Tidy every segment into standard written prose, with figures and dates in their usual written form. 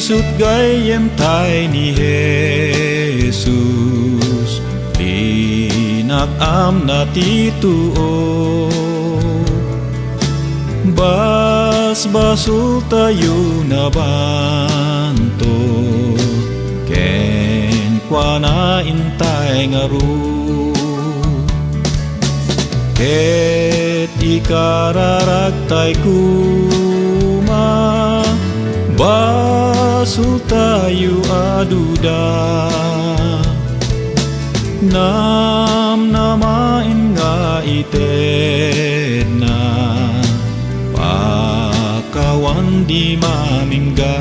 Isut gayem tay ni Jesus Linak am na tituo Bas basul tayo na banto Ken kwa na intay ngaru Ket ikararagtay kuma Basul tayo aduda Nam namain nga ited na Pakawan di mamingga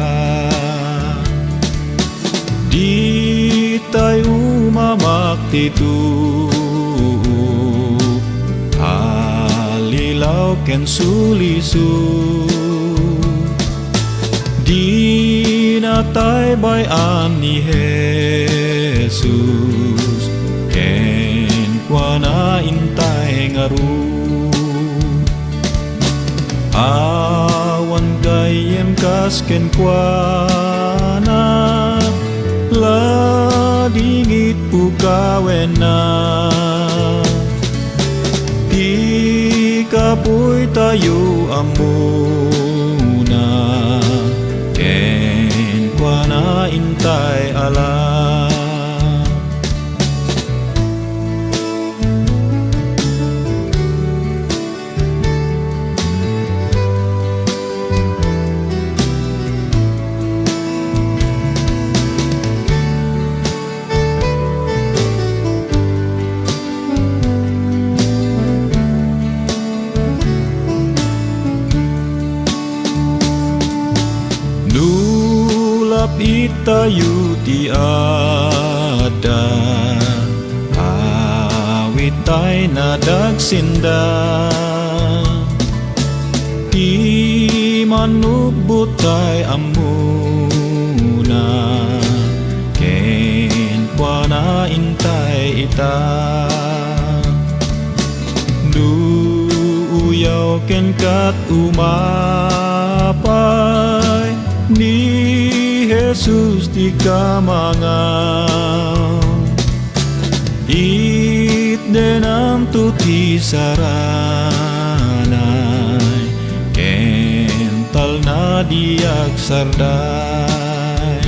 Di tayo umamaktitu Halilaw ken sulisu Di natay bayam ni Jesus Ken kwa na intay ngaru Awan gayem kas ken kwa na Ladingit pukawen na Di kapoy tayo amuna Ken kwa na intay ala Nulap itayu ti ada Awit tay nadagsinda Di manubot tay amuna Ken kwa na intay ita Nuuyaw ken kat umapay Ni Jesus di kamangaw It denam tuti saranay Kental na diag sarday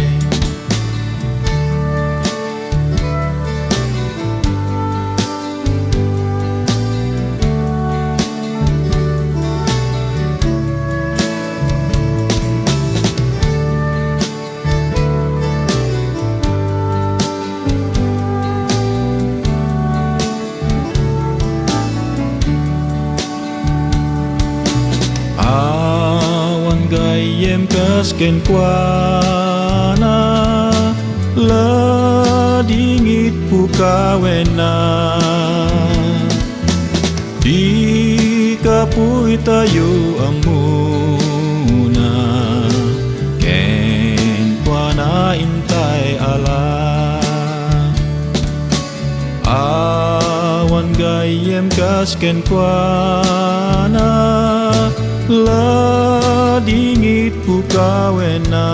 Gayem kas ken kwa na Ladingit pukawen na Di kapoy tayo amuna Ken kwa na intay ala Awan gayem kas ken kwa na Ladingit pukawen na